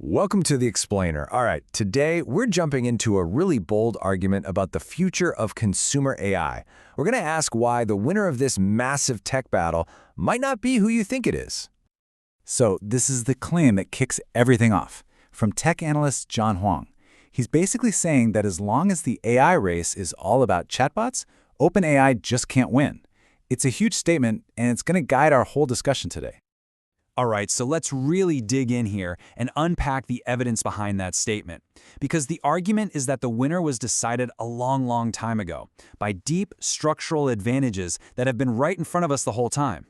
Welcome to The Explainer. All right, today we're jumping into a really bold argument about the future of consumer AI. We're going to ask why the winner of this massive tech battle might not be who you think it is. So this is the claim that kicks everything off, from tech analyst John Hwang. He's basically saying that as long as the AI race is all about chatbots, OpenAI just can't win. It's a huge statement, and it's going to guide our whole discussion today. All right, so let's really dig in here and unpack the evidence behind that statement. Because the argument is that the winner was decided a long time ago by deep structural advantages that have been right in front of us the whole time.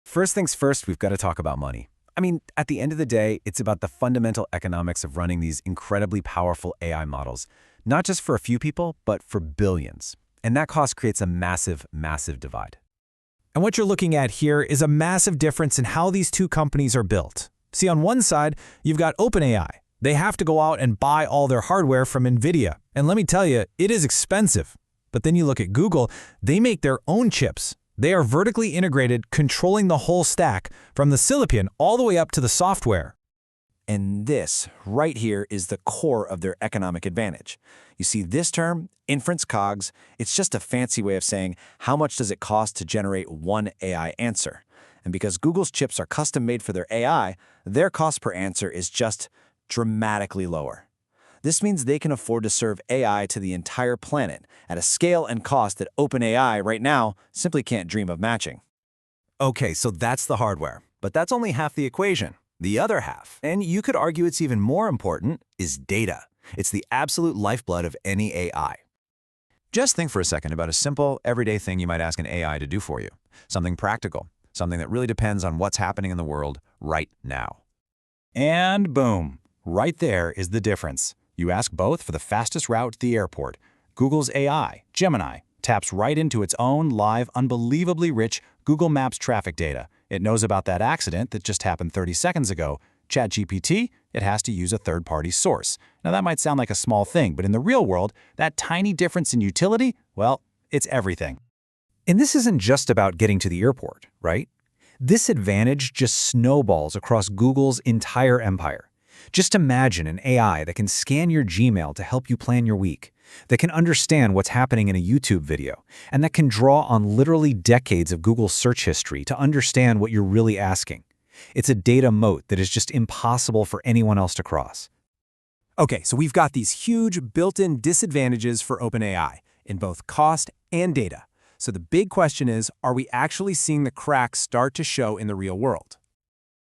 First things first, we've got to talk about money. I mean, at the end of the day, it's about the fundamental economics of running these incredibly powerful AI models, not just for a few people, but for billions. And that cost creates a massive divide. And what you're looking at here is a massive difference in how these two companies are built. See, on one side, you've got OpenAI. They have to go out and buy all their hardware from NVIDIA. And let me tell you, it is expensive. But then you look at Google, they make their own chips. They are vertically integrated, controlling the whole stack, from the silicon all the way up to the software. And this, right here, is the core of their economic advantage. You see this term, inference COGs, it's just a fancy way of saying how much does it cost to generate one AI answer. And because Google's chips are custom made for their AI, their cost per answer is just dramatically lower. This means they can afford to serve AI to the entire planet at a scale and cost that OpenAI right now simply can't dream of matching. Okay, so that's the hardware, but that's only half the equation. The other half, and you could argue it's even more important, is data. It's the absolute lifeblood of any AI. Just think for a second about a simple, everyday thing you might ask an AI to do for you. Something practical, something that really depends on what's happening in the world right now. And boom, right there is the difference. You ask both for the fastest route to the airport. Google's AI, Gemini, taps right into its own live, unbelievably rich Google Maps traffic data. It knows about that accident that just happened 30 seconds ago. ChatGPT, it has to use a third-party source. Now that might sound like a small thing, but in the real world, that tiny difference in utility, well, it's everything. And this isn't just about getting to the airport, right? This advantage just snowballs across Google's entire empire. Just imagine an AI that can scan your Gmail to help you plan your week, that can understand what's happening in a YouTube video, and that can draw on literally decades of Google search history to understand what you're really asking. It's a data moat that is just impossible for anyone else to cross. Okay, so we've got these huge built-in disadvantages for OpenAI in both cost and data. So the big question is, are we actually seeing the cracks start to show in the real world?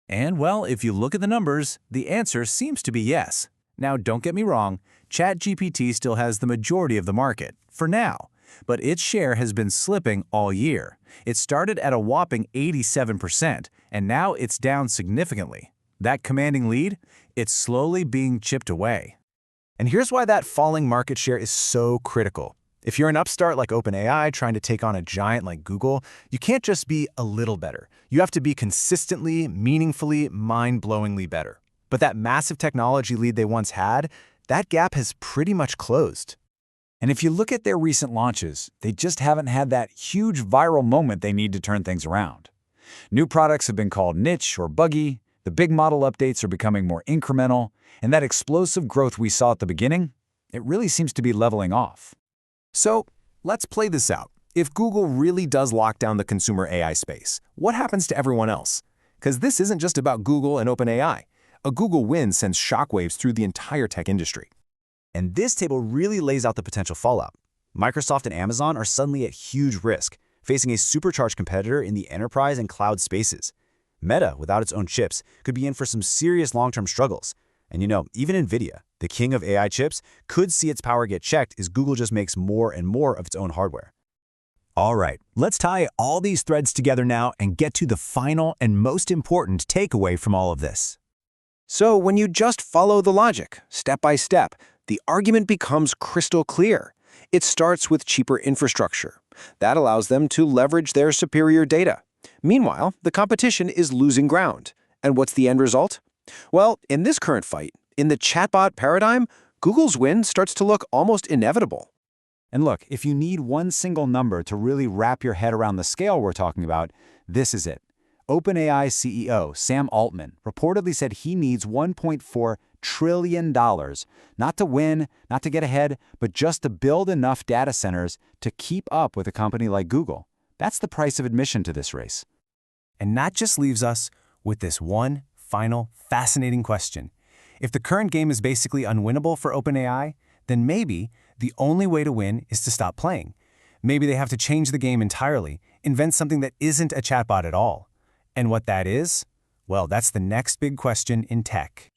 And well, if you look at the numbers, the answer seems to be yes. Now, don't get me wrong, ChatGPT still has the majority of the market, for now, but its share has been slipping all year. It started at a whopping 87%, and now it's down significantly. That commanding lead, it's slowly being chipped away. And here's why that falling market share is so critical. If you're an upstart like OpenAI trying to take on a giant like Google, you can't just be a little better. You have to be consistently, meaningfully, mind-blowingly better. But that massive technology lead they once had, that gap has pretty much closed. And if you look at their recent launches, they just haven't had that huge viral moment they need to turn things around. New products have been called niche or buggy, the big model updates are becoming more incremental, and that explosive growth we saw at the beginning, it really seems to be leveling off. So let's play this out. If Google really does lock down the consumer AI space, what happens to everyone else? Because this isn't just about Google and OpenAI. A Google win sends shockwaves through the entire tech industry. And this table really lays out the potential fallout. Microsoft and Amazon are suddenly at huge risk, facing a supercharged competitor in the enterprise and cloud spaces. Meta, without its own chips, could be in for some serious long-term struggles. And even NVIDIA, the king of AI chips, could see its power get checked as Google just makes more and more of its own hardware. All right, let's tie all these threads together now and get to the final and most important takeaway from all of this. So when you just follow the logic, step by step, the argument becomes crystal clear. It starts with cheaper infrastructure. That allows them to leverage their superior data. Meanwhile, the competition is losing ground. And what's the end result? Well, in this current fight, in the chatbot paradigm, Google's win starts to look almost inevitable. And look, if you need one single number to really wrap your head around the scale we're talking about, this is it. OpenAI CEO Sam Altman reportedly said he needs $1.4 trillion, not to win, not to get ahead, but just to build enough data centers to keep up with a company like Google. That's the price of admission to this race. And that just leaves us with this one final fascinating question. If the current game is basically unwinnable for OpenAI, then maybe the only way to win is to stop playing. Maybe they have to change the game entirely, invent something that isn't a chatbot at all. And what that is? Well, that's the next big question in tech.